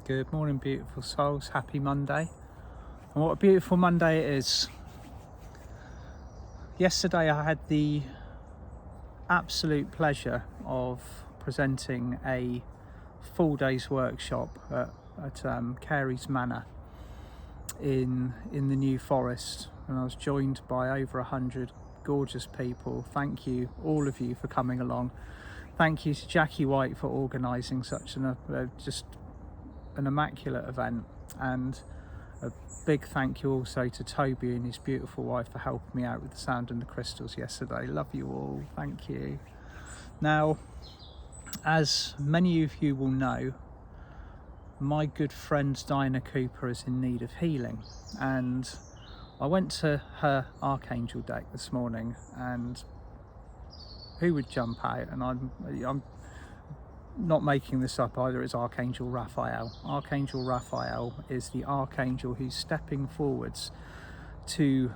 Good morning, beautiful souls. Happy Monday. And what a beautiful Monday it is. Yesterday I had the absolute pleasure of presenting a full day's workshop at Carey's Manor in the New Forest, and I was joined by over 100 gorgeous people. Thank you, all of you, for coming along. Thank you to Jackie White for organising such just an immaculate event, and a big thank you also to Toby and his beautiful wife for helping me out with the sound and the crystals yesterday. Love you all. Thank you. Now, as many of you will know, my good friend Diana Cooper is in need of healing, and I went to her Archangel deck this morning, and who would jump out? And I'm not making this up either, it's Archangel Raphael. Archangel Raphael is the archangel who's stepping forwards to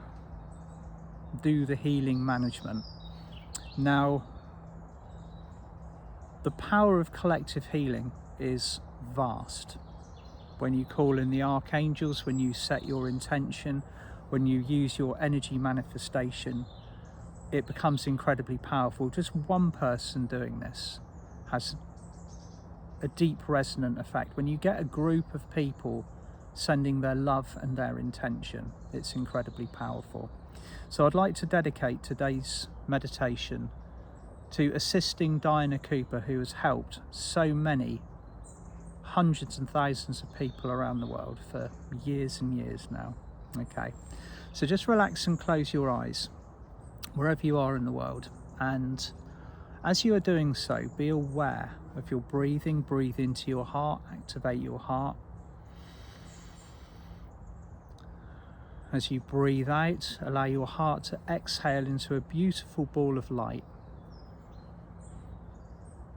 do the healing management. Now, the power of collective healing is vast. When you call in the archangels, when you set your intention, when you use your energy manifestation, it becomes incredibly powerful. Just one person doing this has a deep resonant effect. When you get a group of people sending their love and their intention, it's incredibly powerful. So I'd like to dedicate today's meditation to assisting Diana Cooper, who has helped so many hundreds and thousands of people around the world for years and years now. Okay, so just relax and close your eyes wherever you are in the world, and as you are doing so, be aware of your breathing. Breathe into your heart, activate your heart. As you breathe out, allow your heart to exhale into a beautiful ball of light.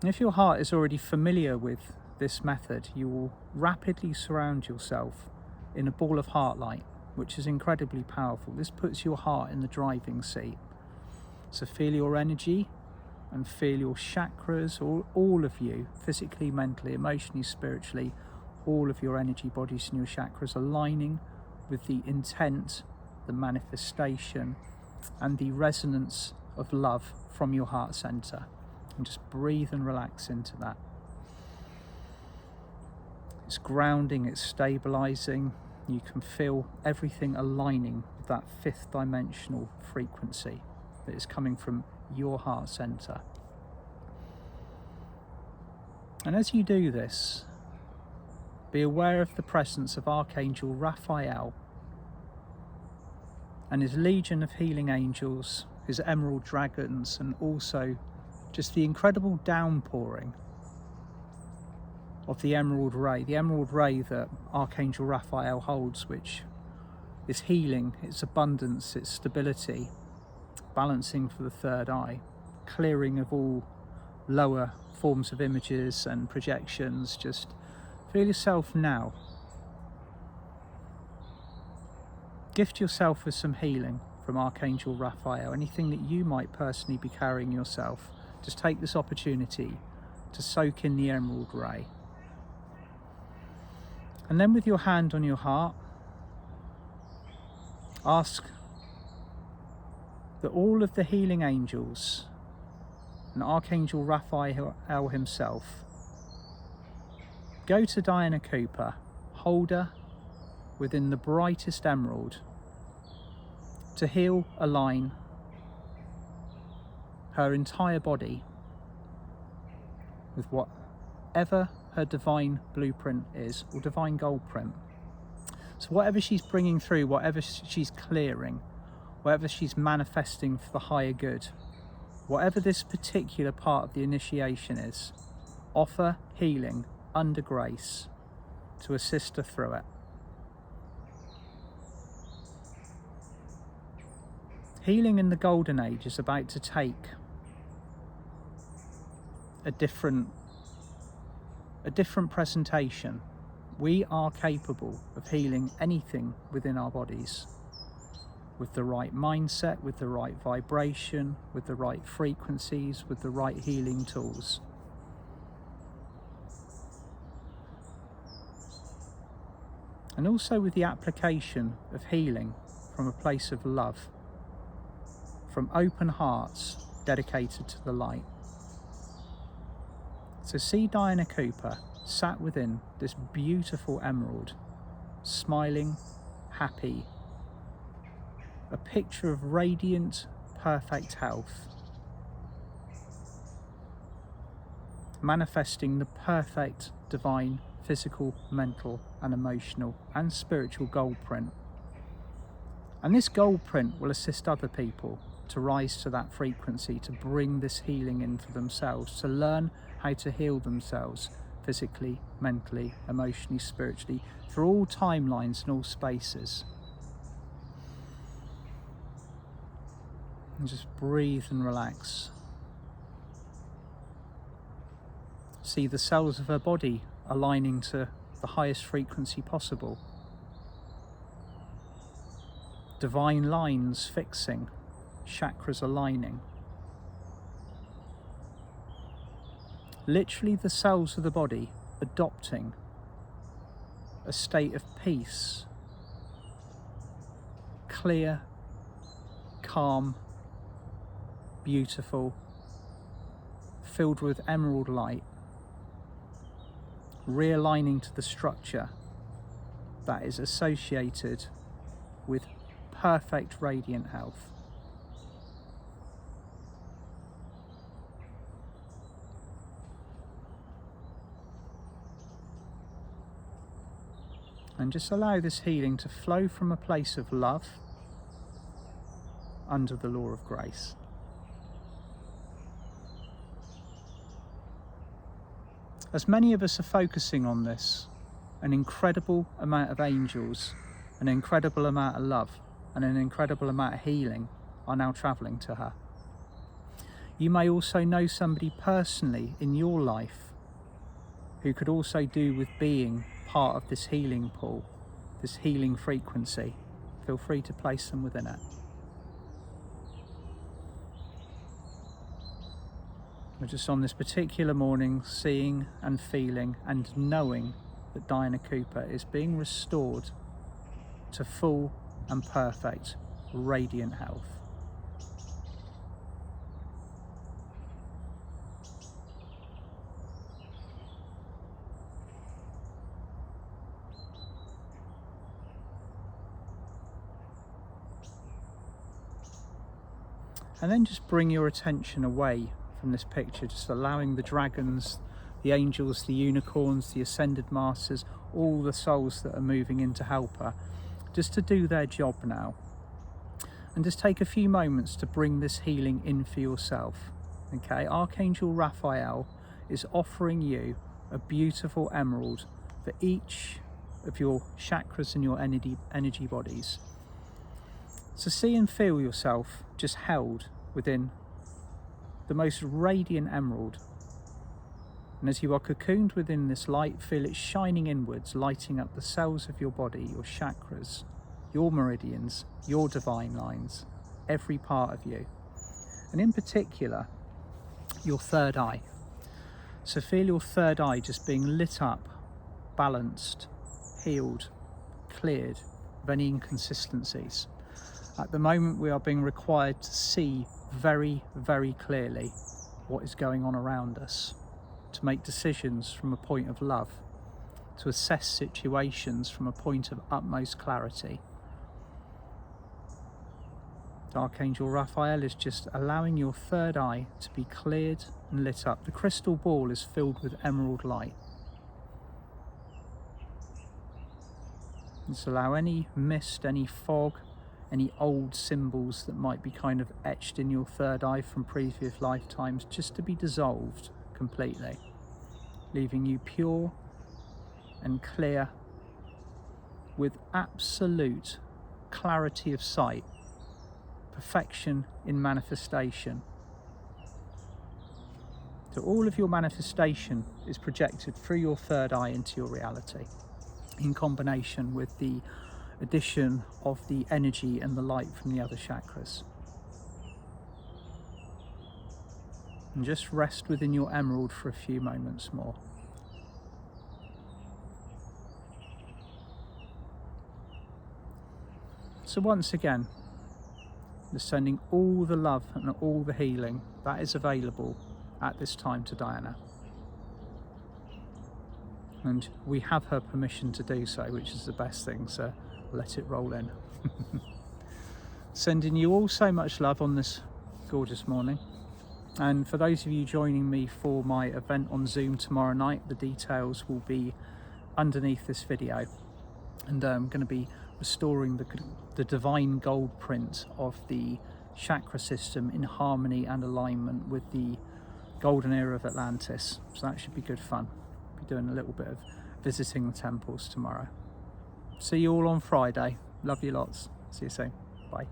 And if your heart is already familiar with this method, you will rapidly surround yourself in a ball of heart light, which is incredibly powerful. This puts your heart in the driving seat. So feel your energy and feel your chakras, all of you, physically, mentally, emotionally, spiritually, all of your energy bodies and your chakras aligning with the intent, the manifestation, and the resonance of love from your heart center. And just breathe and relax into that. It's grounding, it's stabilizing. You can feel everything aligning with that fifth dimensional frequency that is coming from your heart center. And as you do this, be aware of the presence of Archangel Raphael and his legion of healing angels, his emerald dragons, and also just the incredible downpouring of the emerald ray that Archangel Raphael holds, which is healing, its abundance, its stability, balancing for the third eye, clearing of all lower forms of images and projections. Just feel yourself now. Gift yourself with some healing from Archangel Raphael. Anything that you might personally be carrying yourself, just take this opportunity to soak in the emerald ray. And then with your hand on your heart, ask that all of the healing angels and Archangel Raphael himself go to Diana Cooper, hold her within the brightest emerald, to heal, align her entire body with whatever her divine blueprint is, or divine gold print. So whatever she's bringing through, whatever she's clearing, whatever she's manifesting for the higher good, whatever this particular part of the initiation is, offer healing under grace to assist her through it. Healing in the golden age is about to take a different presentation. We are capable of healing anything within our bodies with the right mindset, with the right vibration, with the right frequencies, with the right healing tools. and also with the application of healing from a place of love, from open hearts dedicated to the light. So see Diana Cooper sat within this beautiful emerald, smiling, happy, a picture of radiant, perfect health, manifesting the perfect divine physical, mental and emotional and spiritual gold print. And this gold print will assist other people to rise to that frequency, to bring this healing in for themselves, to learn how to heal themselves physically, mentally, emotionally, spiritually, through all timelines and all spaces. And just breathe and relax. See the cells of her body aligning to the highest frequency possible. Divine lines fixing, chakras aligning. Literally the cells of the body adopting a state of peace, clear, calm, beautiful, filled with emerald light, realigning to the structure that is associated with perfect radiant health. And just allow this healing to flow from a place of love under the law of grace. As many of us are focusing on this, an incredible amount of angels, an incredible amount of love, and an incredible amount of healing are now travelling to her. You may also know somebody personally in your life who could also do with being part of this healing pool, this healing frequency. Feel free to place them within it. We're just on this particular morning seeing and feeling and knowing that Diana Cooper is being restored to full and perfect radiant health. And then just bring your attention away from this picture, just allowing the dragons, the angels, the unicorns, the ascended masters, all the souls that are moving in to help her, just to do their job now. And just take a few moments to bring this healing in for yourself. Okay, Archangel Raphael is offering you a beautiful emerald for each of your chakras and your energy bodies. So see and feel yourself just held within the most radiant emerald. And as you are cocooned within this light, feel it shining inwards, lighting up the cells of your body, your chakras, your meridians, your divine lines, every part of you. And in particular, your third eye. So feel your third eye just being lit up, balanced, healed, cleared of any inconsistencies. At the moment, we are being required to see very, very clearly what is going on around us, to make decisions from a point of love, to assess situations from a point of utmost clarity. Archangel Raphael is just allowing your third eye to be cleared and lit up. The crystal ball is filled with emerald light. Just allow any mist, any fog, any old symbols that might be kind of etched in your third eye from previous lifetimes just to be dissolved completely, leaving you pure and clear with absolute clarity of sight, perfection in manifestation. So all of your manifestation is projected through your third eye into your reality, in combination with the addition of the energy and the light from the other chakras. And just rest within your emerald for a few moments more. So once again, just sending all the love and all the healing that is available at this time to Diana. And we have her permission to do so, which is the best thing, so let it roll in. Sending you all so much love on this gorgeous morning. And for those of you joining me for my event on Zoom tomorrow night, the details will be underneath this video. And I'm going to be restoring the divine gold print of the chakra system in harmony and alignment with the golden era of Atlantis. So that should be good fun. Be doing a little bit of visiting the temples tomorrow. See you all on Friday. Love you lots. See you soon. Bye.